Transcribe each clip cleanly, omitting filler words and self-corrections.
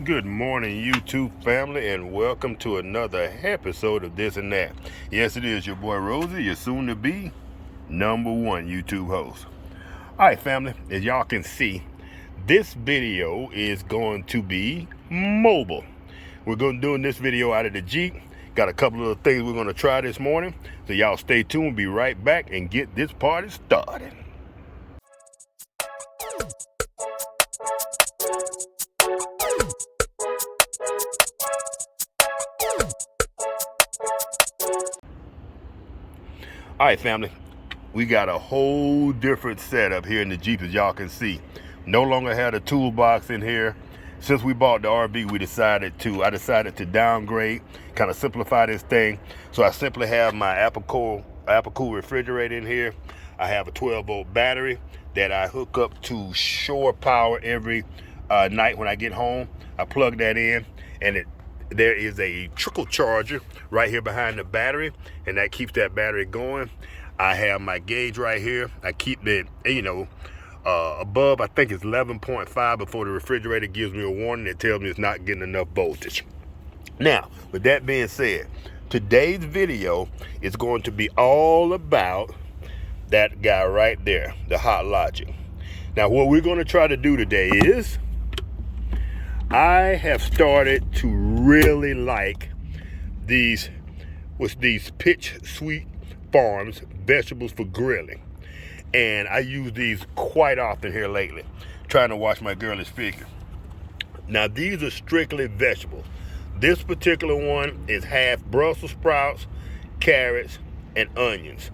Good morning, YouTube family, and welcome to another episode of This and That. Yes, it is your boy Rosie, your soon-to-be #1 YouTube host. All right, family, as y'all can see, this video is going to be mobile. We're going to doing this video out of the Jeep. Got a couple of things we're going to try this morning, so y'all stay tuned. We'll be right back and get this party started. All right, family, we got a whole different setup here in the Jeep, as y'all can see. No longer had a toolbox in here. Since we bought the RV, I decided to downgrade, kind of simplify this thing. So I simply have my Apicool refrigerator in here. I have a 12-volt battery that I hook up to shore power every night when I get home. I plug that in, and there is a trickle charger right here behind the battery, and that keeps that battery going. I have my gauge right here. I keep it, above, I think it's 11.5 before the refrigerator gives me a warning. It tells me it's not getting enough voltage. Now, with that being said, today's video is going to be all about that guy right there, the Hot Logic. Now, what we're going to try to do today is, I have started to really like these Pitch Sweet Farms vegetables for grilling. And I use these quite often here lately, trying to watch my girlish figure. Now, these are strictly vegetables. This particular one is half Brussels sprouts, carrots, and onions.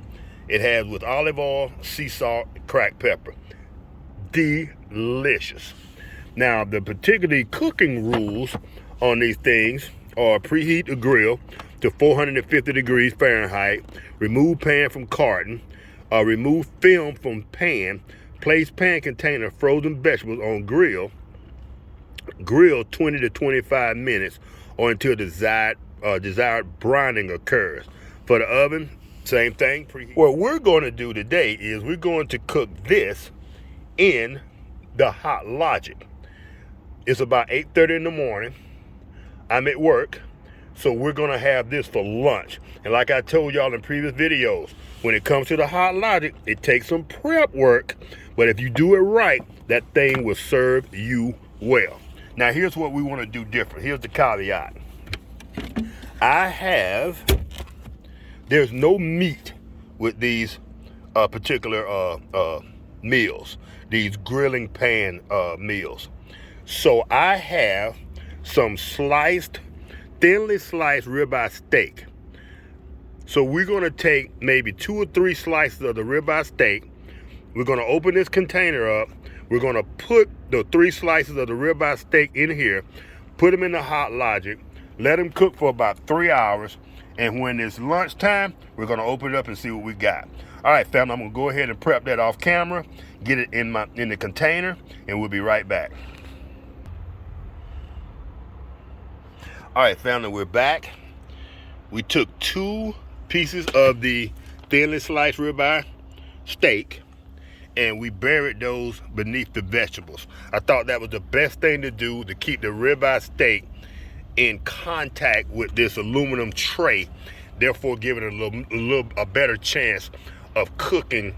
It has with olive oil, sea salt, and cracked pepper. Delicious. Now, the particular cooking rules on these things are: preheat the grill to 450 degrees Fahrenheit, remove pan from carton, remove film from pan, place pan container frozen vegetables on grill 20 to 25 minutes or until desired browning occurs. For the oven, same thing. Preheat. What we're going to do today is we're going to cook this in the Hot Logic. It's about 8:30 in the morning. I'm at work, so we're gonna have this for lunch. And like I told y'all in previous videos, when it comes to the Hot Logic, it takes some prep work, but if you do it right, that thing will serve you well. Now, here's what we want to do different. Here's the caveat. There's no meat with these particular meals, these grilling pan meals. So I have some thinly sliced ribeye steak. So we're going to take maybe 2 or 3 slices of the ribeye steak. We're going to open this container up. We're going to put the 3 slices of the ribeye steak in here, put them in the Hot Logic, let them cook for about 3 hours. And when it's lunchtime, we're going to open it up and see what we got. All right, family, I'm going to go ahead and prep that off camera, get it in the container, and we'll be right back. All right, family, we're back. We took 2 pieces of the thinly sliced ribeye steak and we buried those beneath the vegetables. I thought that was the best thing to do to keep the ribeye steak in contact with this aluminum tray, therefore giving it a better chance of cooking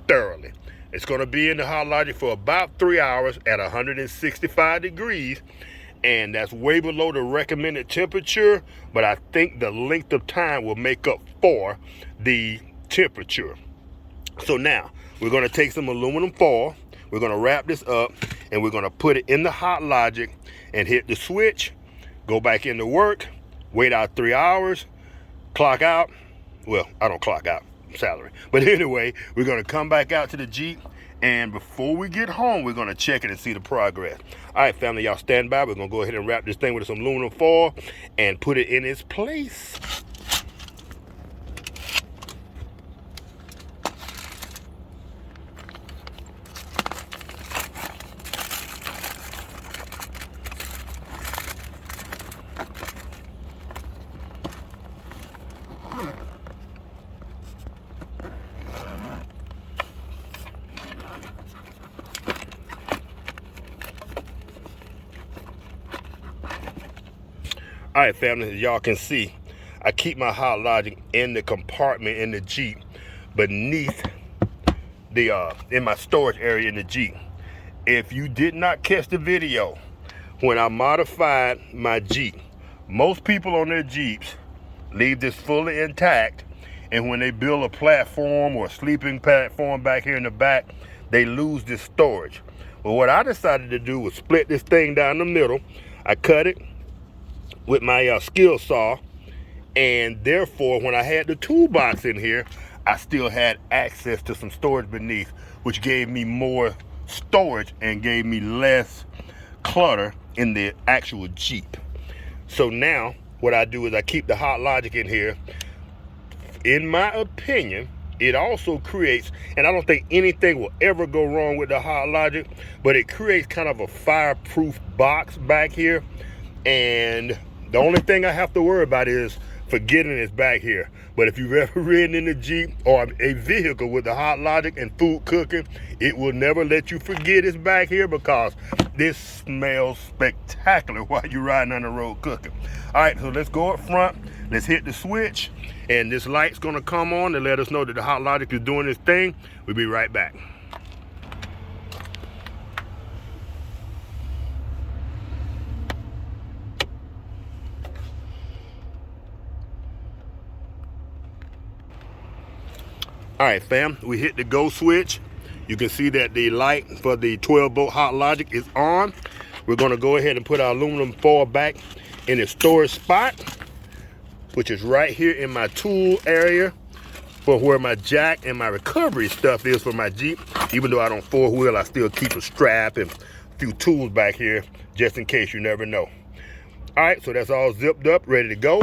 thoroughly. It's going to be in the Hot Logic for about 3 hours at 165 degrees. And that's way below the recommended temperature, but I think the length of time will make up for the temperature. So now, we're going to take some aluminum foil, we're going to wrap this up, and we're going to put it in the Hot Logic and hit the switch, go back into work, wait out 3 hours, clock out. Well, I don't clock out, salary. But anyway, we're going to come back out to the Jeep, and before we get home, we're going to check it and see the progress. All right, family, y'all stand by. We're going to go ahead and wrap this thing with some aluminum foil and put it in its place. All right, family, as y'all can see, I keep my Hot Logic in the compartment in the Jeep beneath the in my storage area in the Jeep. If you did not catch the video when I modified my Jeep, most people on their Jeeps leave this fully intact, and when they build a platform or a sleeping platform back here in the back, they lose this storage. Well, what I decided to do was split this thing down the middle. I cut it with my skill saw, and therefore when I had the toolbox in here, I still had access to some storage beneath, which gave me more storage and gave me less clutter in the actual Jeep. So now what I do is I keep the Hot Logic in here. In my opinion, it also creates, and I don't think anything will ever go wrong with the Hot Logic, but it creates kind of a fireproof box back here. And the only thing I have to worry about is forgetting it's back here. But if you've ever ridden in a Jeep or a vehicle with the Hot Logic and food cooking, it will never let you forget it's back here, because this smells spectacular while you're riding on the road cooking. All right, so let's go up front. Let's hit the switch, and this light's gonna come on to let us know that the Hot Logic is doing its thing. We'll be right back. All right, fam, we hit the go switch. You can see that the light for the 12-volt Hot Logic is on. We're gonna go ahead and put our aluminum foil back in its storage spot, which is right here in my tool area for where my jack and my recovery stuff is for my Jeep. Even though I don't four-wheel, I still keep a strap and a few tools back here just in case, you never know. All right, so that's all zipped up, ready to go.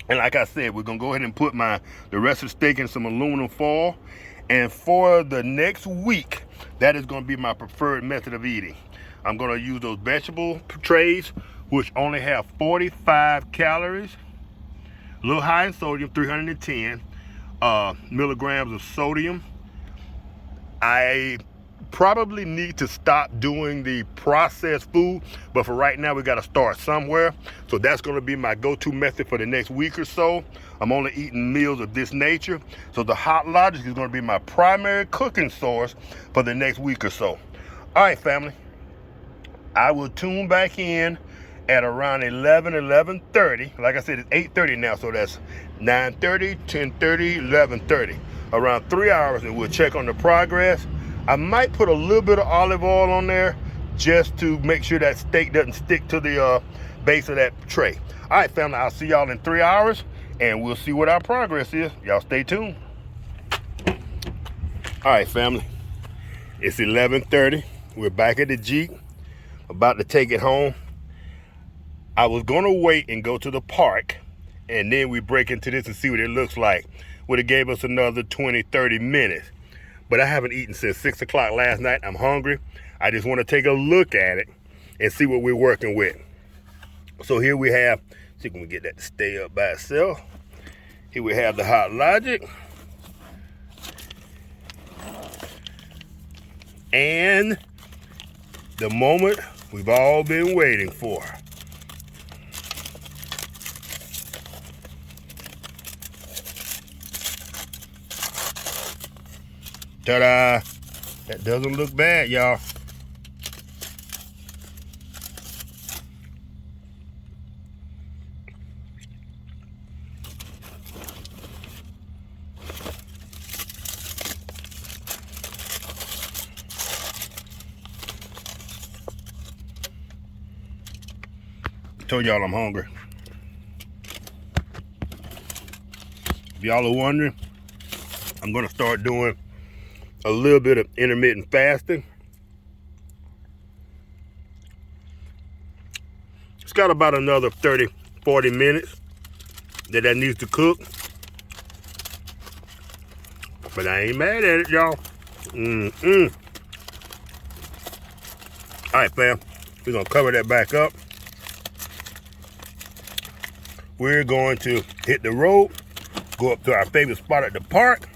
And like I said, we're gonna go ahead and put the rest of the steak in some aluminum foil. And for the next week, that is gonna be my preferred method of eating. I'm gonna use those vegetable trays, which only have 45 calories, a little high in sodium, 310 milligrams of sodium. I probably need to stop doing the processed food, but for right now we got to start somewhere. So that's going to be my go-to method for the next week or so. I'm only eating meals of this nature, so the Hot Logic is going to be my primary cooking source for the next week or so. All right, family, I will tune back in at around 11:30. Like I said, it's 8:30 now, so that's 9:30, 10:30, 11:30, around 3 hours, and we'll check on the progress. I might put a little bit of olive oil on there just to make sure that steak doesn't stick to the base of that tray. All right, family, I'll see y'all in 3 hours, and we'll see what our progress is. Y'all stay tuned. All right, family, it's 11:30. We're back at the Jeep, about to take it home. I was gonna wait and go to the park, and then we break into this and see what it looks like. Would have gave us another 20-30 minutes. But I haven't eaten since 6 o'clock last night. I'm hungry. I just want to take a look at it and see what we're working with. So here we have, see if we can get that to stay up by itself. Here we have the Hot Logic. And the moment we've all been waiting for. Ta-da! That doesn't look bad, y'all. Told y'all I'm hungry. If y'all are wondering, I'm gonna start doing a little bit of intermittent fasting. It's got about another 30-40 minutes that needs to cook. But I ain't mad at it, y'all. All right, fam. We're gonna cover that back up. We're going to hit the road, go up to our favorite spot at the park,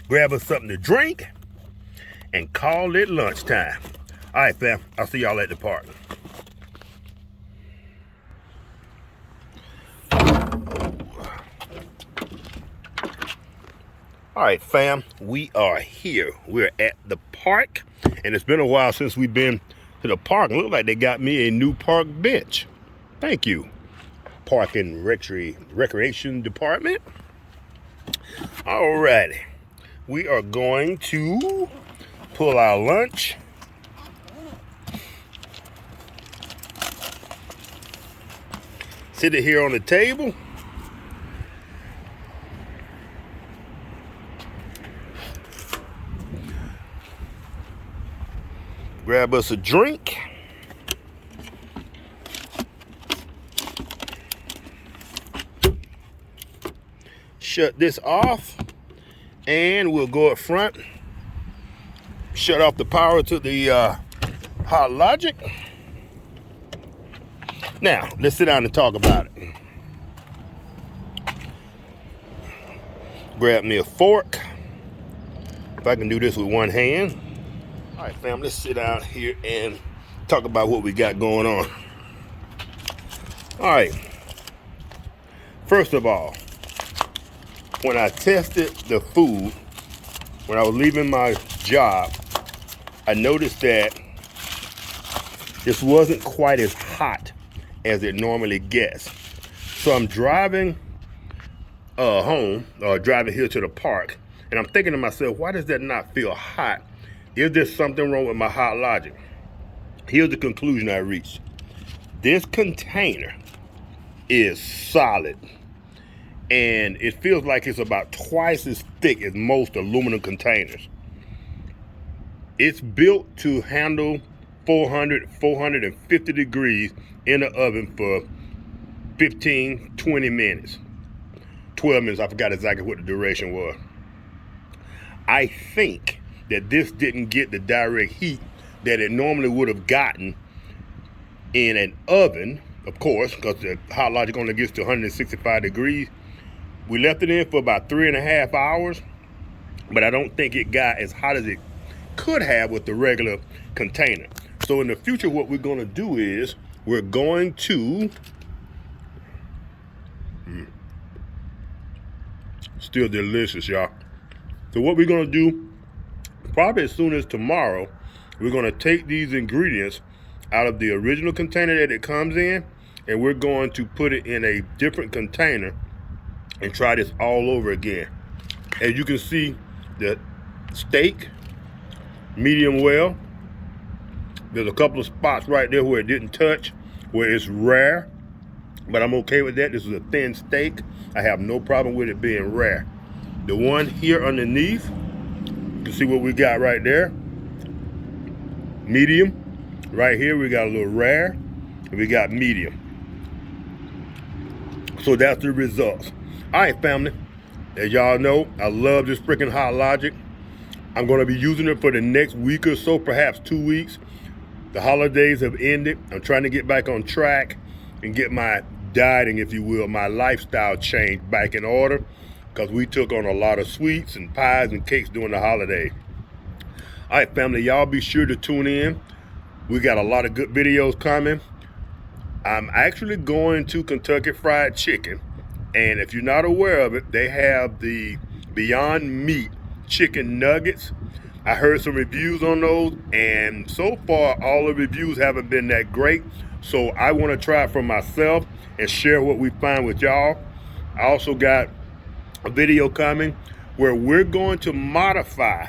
grab us something to drink, and call it lunchtime. All right, fam. I'll see y'all at the park. All right, fam, we are here. We're at the park, and it's been a while since we've been to the park. It looks like they got me a new park bench. Thank you, Park and Recreation Department. All righty, we are going to pull our lunch. Sit it here on the table. Grab us a drink. Shut this off, and we'll go up front. Shut off the power to the Hot Logic. Now, let's sit down and talk about it. Grab me a fork. If I can do this with one hand. All right, fam, let's sit down here and talk about what we got going on. All right. First of all, when I tested the food, when I was leaving my job, I noticed that this wasn't quite as hot as it normally gets. So I'm driving home, or driving here to the park, and I'm thinking to myself, why does that not feel hot? Is there something wrong with my Hot Logic? Here's the conclusion I reached. This container is solid, and it feels like it's about twice as thick as most aluminum containers. It's built to handle 450 degrees in the oven for 15, 20 minutes. 12 minutes, I forgot exactly what the duration was. I think that this didn't get the direct heat that it normally would have gotten in an oven, of course, because the Hot Logic only gets to 165 degrees. We left it in for about 3.5 hours, but I don't think it got as hot as it could have with the regular container. So in the future, what we're gonna do is we're going to, still delicious, y'all. So what we're gonna do, probably as soon as tomorrow, we're gonna take these ingredients out of the original container that it comes in, and we're going to put it in a different container and try this all over again. As you can see, the steak, medium well. There's a couple of spots right there where it didn't touch, where it's rare, but I'm okay with that. This is a thin steak. I have no problem with it being rare. The one here underneath, you can see what we got right there. Medium. Right here we got a little rare, and we got medium. So that's the results. All right, family. As y'all know, I love this freaking Hot Logic. I'm gonna be using it for the next week or so, perhaps 2 weeks. The holidays have ended. I'm trying to get back on track and get my dieting, if you will, my lifestyle change back in order, because we took on a lot of sweets and pies and cakes during the holiday. All right, family, y'all be sure to tune in. We got a lot of good videos coming. I'm actually going to Kentucky Fried Chicken, and if you're not aware of it, they have the Beyond Meat chicken nuggets. I heard some reviews on those, and so far all the reviews haven't been that great. So I want to try it for myself and share what we find with y'all. I also got a video coming where we're going to modify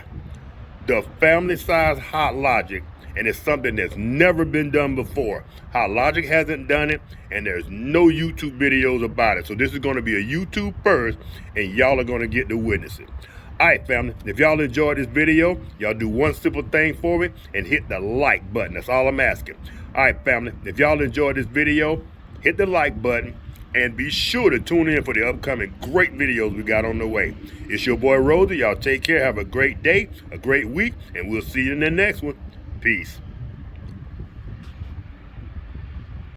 the family size Hot Logic, and it's something that's never been done before. Hot Logic hasn't done it, and there's no YouTube videos about it. So this is going to be a YouTube first, and y'all are going to get to witness it. All right, family, if y'all enjoyed this video, y'all do one simple thing for me and hit the like button. That's all I'm asking. All right, family, if y'all enjoyed this video, hit the like button and be sure to tune in for the upcoming great videos we got on the way. It's your boy Rosie. Y'all take care. Have a great day, a great week, and we'll see you in the next one. Peace.